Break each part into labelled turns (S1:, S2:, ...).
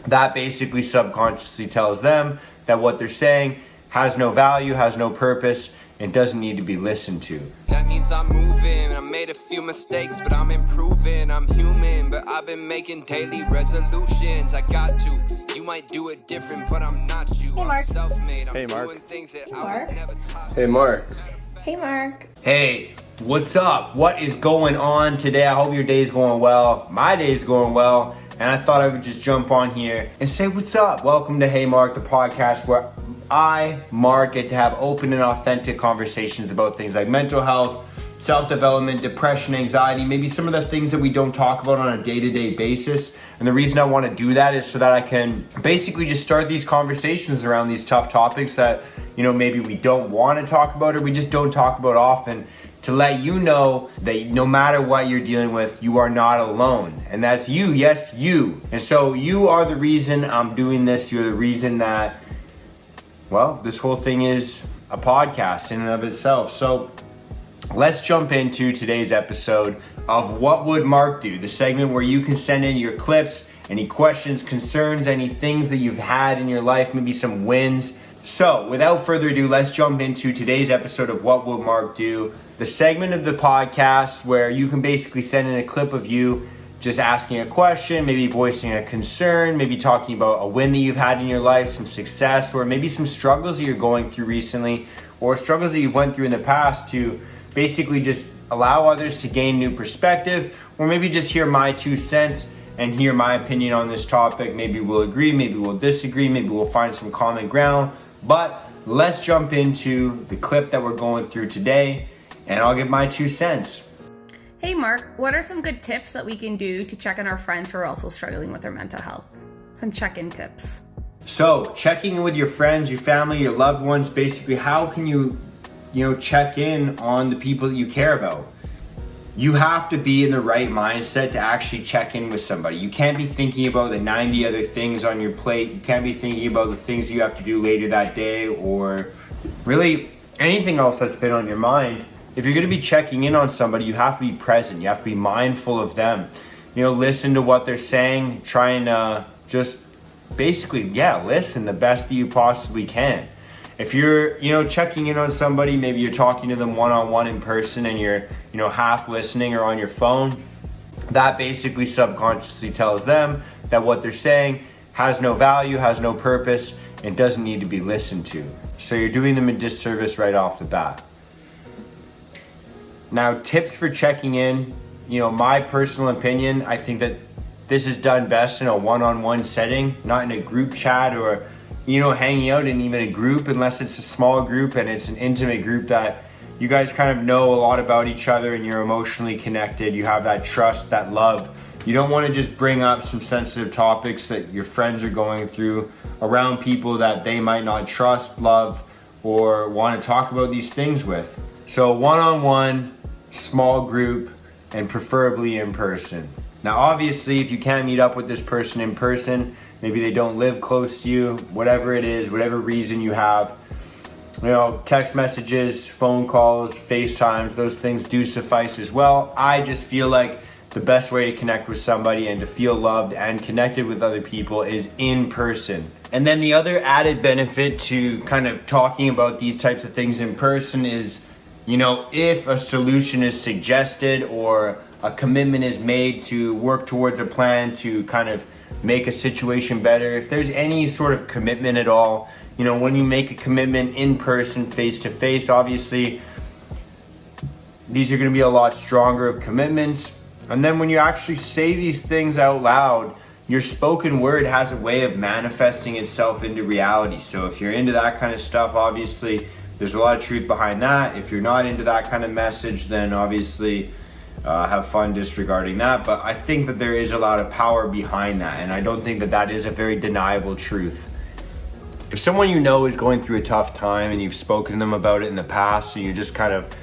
S1: that basically subconsciously tells them that what they're saying has no value, has no purpose, and doesn't need to be listened to.
S2: That means I'm moving. I made a few mistakes, but I'm improving. I'm human, but I've been making daily resolutions. I got to. You might do it different, but I'm not you.
S3: Hey, Mark.
S2: I'm self-made. I'm
S1: Hey, Mark.
S2: doing things that I
S3: Mark.
S2: was never taught.
S1: Hey, Mark.
S3: Hey, Mark.
S1: Hey, what's up? What is going on today? I hope your day's going well. My day's going well. And I thought I would just jump on here and say what's up. Welcome to Hey Mark, the podcast where I, Mark, get to have open and authentic conversations about things like mental health, self-development, depression, anxiety, maybe some of the things that we don't talk about on a day-to-day basis. And the reason I want to do that is so that I can basically just start these conversations around these tough topics that, maybe we don't want to talk about or we just don't talk about often, to let you know that no matter what you're dealing with, you are not alone. And that's you, yes, you. And so you are the reason I'm doing this. You're the reason that, this whole thing is a podcast in and of itself. So let's jump into today's episode of What Would Mark Do? The segment where you can send in your clips, any questions, concerns, any things that you've had in your life, maybe some wins. So without further ado, let's jump into today's episode of What Would Mark Do? The segment of the podcast where you can basically send in a clip of you just asking a question, maybe voicing a concern, maybe talking about a win that you've had in your life, some success, or maybe some struggles that you're going through recently, or struggles that you've went through in the past, to basically just allow others to gain new perspective, or maybe just hear my 2 cents and hear my opinion on this topic. Maybe we'll agree, maybe we'll disagree, maybe we'll find some common ground. But let's jump into the clip that we're going through today, and I'll give my 2 cents.
S4: Hey Mark, what are some good tips that we can do to check on our friends who are also struggling with their mental health? Some check-in tips.
S1: So, checking in with your friends, your family, your loved ones, basically how can you check in on the people that you care about? You have to be in the right mindset to actually check in with somebody. You can't be thinking about the 90 other things on your plate. You can't be thinking about the things you have to do later that day, or really anything else that's been on your mind. If you're going to be checking in on somebody, you have to be present. You have to be mindful of them. Listen to what they're saying. Try and just basically, listen the best that you possibly can. If you're, checking in on somebody, maybe you're talking to them one-on-one in person and you're, half listening or on your phone, that basically subconsciously tells them that what they're saying has no value, has no purpose, and doesn't need to be listened to. So you're doing them a disservice right off the bat. Now, tips for checking in, my personal opinion, I think that this is done best in a one-on-one setting, not in a group chat or hanging out in even a group, unless it's a small group and it's an intimate group that you guys kind of know a lot about each other and you're emotionally connected. You have that trust, that love. You don't want to just bring up some sensitive topics that your friends are going through around people that they might not trust, love, or want to talk about these things with. So one-on-one, small group, and preferably in person. Now, obviously, if you can't meet up with this person in person, maybe they don't live close to you, whatever it is, whatever reason you have, text messages, phone calls, FaceTimes, those things do suffice as well. I just feel like the best way to connect with somebody and to feel loved and connected with other people is in person. And then the other added benefit to kind of talking about these types of things in person is, if a solution is suggested or a commitment is made to work towards a plan to kind of make a situation better, if there's any sort of commitment at all, when you make a commitment in person, face to face, obviously, these are going to be a lot stronger of commitments. And then when you actually say these things out loud, your spoken word has a way of manifesting itself into reality. So if you're into that kind of stuff, obviously, there's a lot of truth behind that. If you're not into that kind of message, then obviously have fun disregarding that. But I think that there is a lot of power behind that, and I don't think that that is a very deniable truth. If someone is going through a tough time and you've spoken to them about it in the past, so you're just kind of,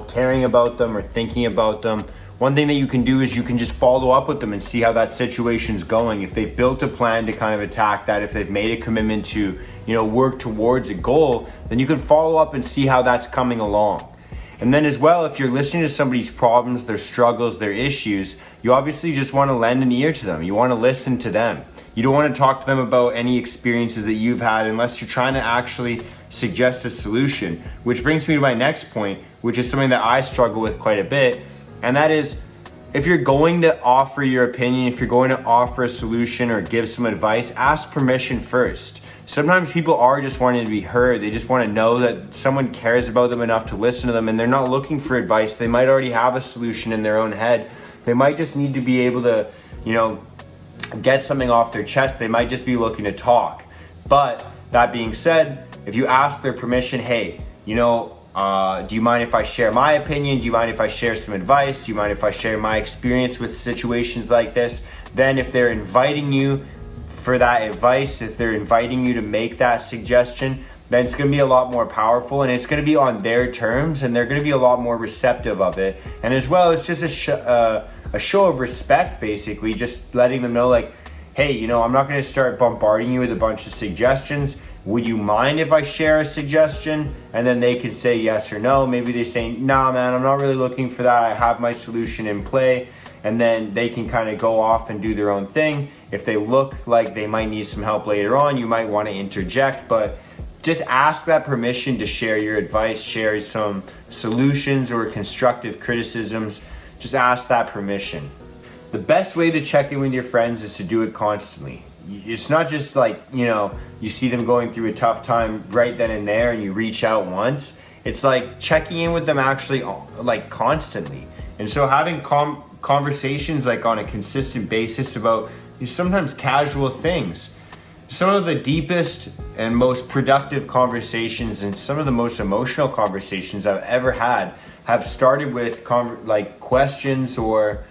S1: caring about them or thinking about them, one thing that you can do is you can just follow up with them and see how that situation's going. If they've built a plan to kind of attack that, if they've made a commitment to, work towards a goal, then you can follow up and see how that's coming along. And then as well, if you're listening to somebody's problems, their struggles, their issues, you obviously just want to lend an ear to them. You want to listen to them. You don't want to talk to them about any experiences that you've had unless you're trying to actually suggest a solution. Which brings me to my next point, which is something that I struggle with quite a bit. And that is, if you're going to offer your opinion, if you're going to offer a solution or give some advice, ask permission first. Sometimes people are just wanting to be heard. They just want to know that someone cares about them enough to listen to them, and they're not looking for advice. They might already have a solution in their own head. They might just need to be able to, get something off their chest. They might just be looking to talk. But that being said, if you ask their permission, hey, do you mind if I share my opinion? Do you mind if I share some advice? Do you mind if I share my experience with situations like this? Then if they're inviting you for that advice, if they're inviting you to make that suggestion, then it's going to be a lot more powerful, and it's going to be on their terms, and they're going to be a lot more receptive of it. And as well, it's just a show of respect, basically, just letting them know, like, hey, I'm not going to start bombarding you with a bunch of suggestions. Would you mind if I share a suggestion? And then they could say yes or no. Maybe they say, nah, man, I'm not really looking for that. I have my solution in play. And then they can kind of go off and do their own thing. If they look like they might need some help later on, you might want to interject, but just ask that permission to share your advice, share some solutions or constructive criticisms. Just ask that permission. The best way to check in with your friends is to do it constantly. It's not just like, you see them going through a tough time right then and there and you reach out once. It's like checking in with them actually like constantly. And so having conversations like on a consistent basis about sometimes casual things. Some of the deepest and most productive conversations and some of the most emotional conversations I've ever had have started with questions or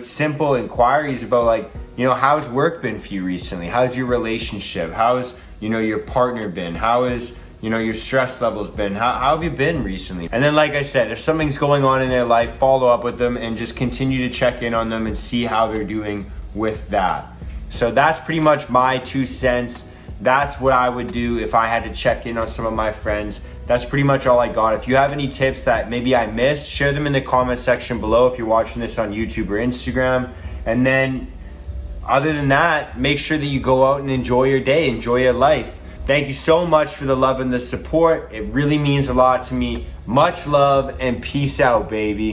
S1: simple inquiries about how's work been for you recently? How's your relationship? How's your partner been? How is your stress levels been? How have you been recently? And then, like I said, if something's going on in their life, follow up with them and just continue to check in on them and see how they're doing with that. So that's pretty much my 2 cents. That's what I would do if I had to check in on some of my friends. That's pretty much all I got. If you have any tips that maybe I missed, share them in the comment section below if you're watching this on YouTube or Instagram. And then other than that, make sure that you go out and enjoy your day, enjoy your life. Thank you so much for the love and the support. It really means a lot to me. Much love and peace out, baby.